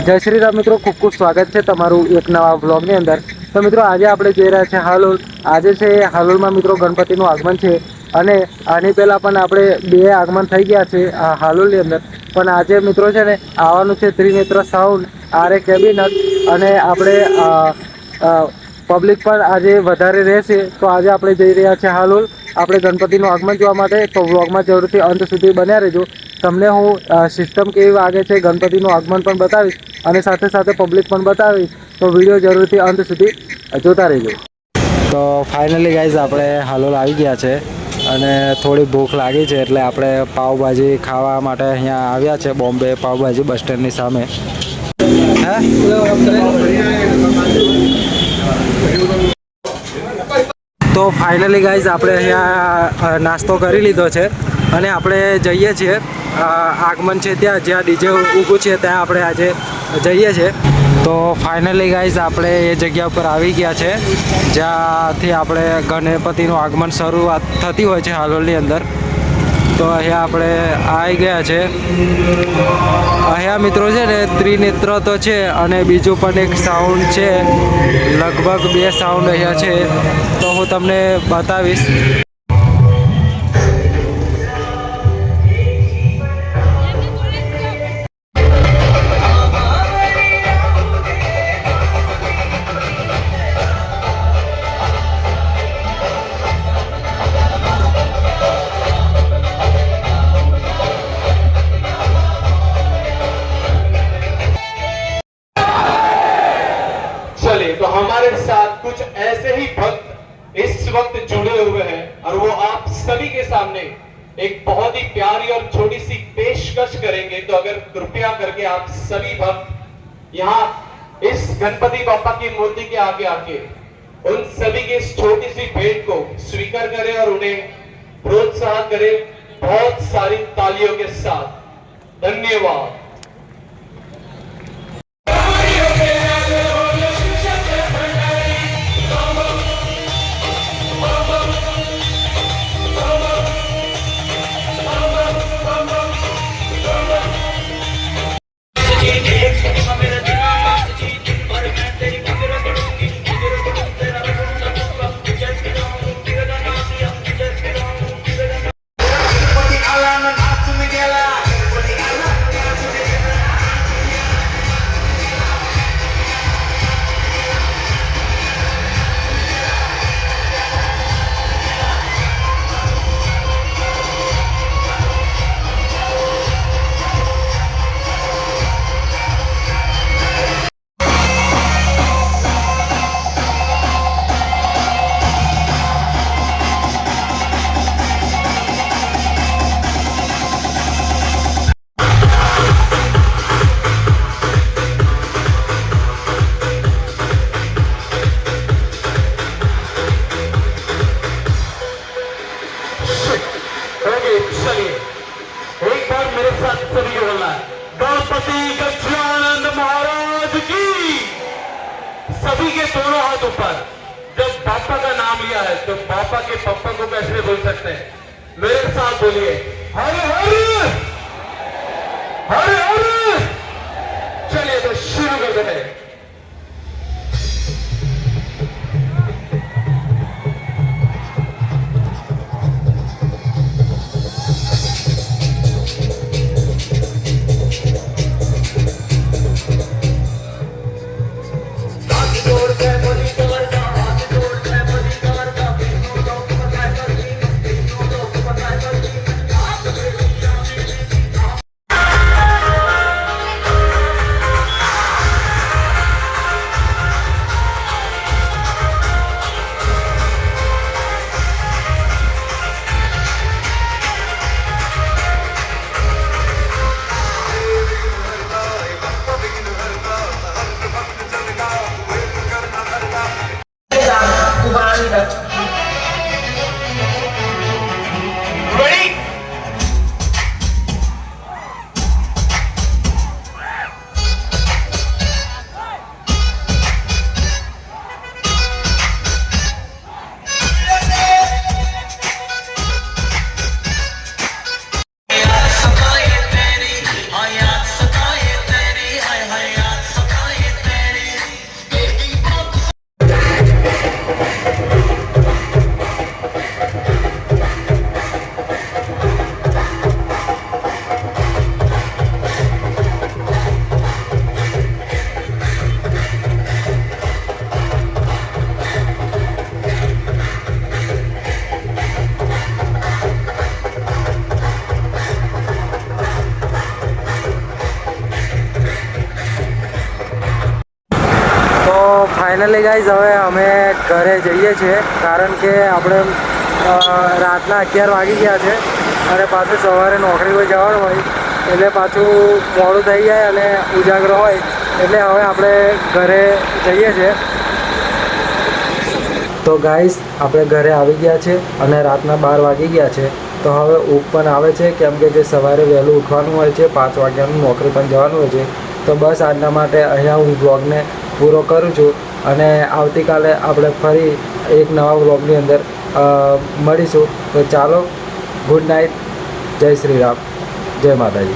जय श्री राम मित्रों, खूब खूब स्वागत है तमारू एक नवा व्लॉगनी अंदर। तो मित्रों आज આપણે જઈ રહ્યા છે હાલોલ। આજે છે હાલોલમાં મિત્રો ગણપતિનું આગમન છે અને આની પહેલા પણ આપણે બે આગમન થઈ ગયા છે આ હાલોલની અંદર। પણ આજે મિત્રો છે ને આવવાનું છે ત્રિનેત્ર સાઉન્ડ આરે કેબિનટ અને આપણે પબ્લિક પણ આજે વધારે રહેશે। તો આજે આપણે જઈ રહ્યા છે હાલોલ આપણે ગણપતિનું આગમન જોવા માટે। તો વ્લોગમાં જરૂરથી અંત સુધી બન્યા રહેજો। તમને હું સિસ્ટમ કેવી વાગે છે ગણપતિનું આગમન પણ બતાવીશ અને સાથે સાથે પબ્લિક પણ બતાવીશ। તો વિડીયો જરૂરથી અંત સુધી જોતા રહેજો। તો ફાઇનલી ગાઈઝ આપણે હાલોલ આવી ગયા છે અને થોડી ભૂખ લાગી છે એટલે આપણે પાવભાજી ખાવા માટે અહીંયા આવ્યા છે। બોમ્બે પાવભાજી બસ સ્ટેન્ડની સામે। હે તો ફાઇનલી ગાઈઝ આપણે અહીંયા નાસ્તો કરી લીધો છે અને આપણે જઈએ છીએ આગમન છે ત્યાં જ્યાં ડીજે ઊભું છે ત્યાં આપણે આજે જઈએ છીએ। તો ફાઇનલી ગાઈઝ આપણે એ જગ્યા ઉપર આવી ગયા છે જ્યાંથી આપણે ગણપતિનું આગમન શરૂઆત થતી હોય છે હાલોલની અંદર। તો અહીંયા આપણે આવી ગયા છે। અહીંયા મિત્રો છે ને ત્રિનેત્ર તો છે અને બીજું પણ એક સાઉન્ડ છે, લગભગ બે સાઉન્ડ અહીંયા છે તો હું તમને બતાવીશ। तो हमारे साथ कुछ ऐसे ही भक्त इस वक्त जुड़े हुए हैं और वो आप सभी के सामने एक बहुत ही प्यारी और छोटी सी पेशकश करेंगे। तो अगर कृपया करके आप सभी भक्त यहाँ इस गणपति बापा की मूर्ति के आगे आके उन सभी की इस छोटी सी भेंट को स्वीकार करें और उन्हें प्रोत्साहन करें बहुत सारी तालियों के साथ। धन्यवाद। गणपति गजानन महाराज की। सभी के दोनों हाथ ऊपर। जब बापा का नाम लिया है तो बापा के पप्पा को कैसे बोल सकते हैं? मेरे साथ बोलिए हरे हरे हरे हरे। चलिए तो शुरू करते हैं। ફાઇનલી ગાઈઝ હવે અમે ઘરે જઈએ છીએ, કારણ કે આપણે રાતના 11 વાગી ગયા છે અને પાછું સવારે નોકરી પર જવાનું હોય એટલે પાછું મોડું થઈ જાય અને ઉજાગરો હોય એટલે હવે આપણે ઘરે જઈએ છીએ. તો ગાઈઝ આપણે ઘરે આવી ગયા છે અને રાતના 12 વાગી ગયા છે. તો હવે ઊંઘ પણ આવે છે, કેમ કે જે સવારે વહેલું ઉઠવાનું હોય છે, 5 વાગ્યાનું નોકરી પણ જવાનું હોય છે. તો બસ આજના માટે અહીંયા હું બ્લોગને પૂરો કરું છું અને આવતીકાલે આપણે ફરી એક નવા બ્લોગની અંદર મળીશું. તો ચાલો, ગુડ નાઇટ, જય શ્રી રામ, જય માતાજી.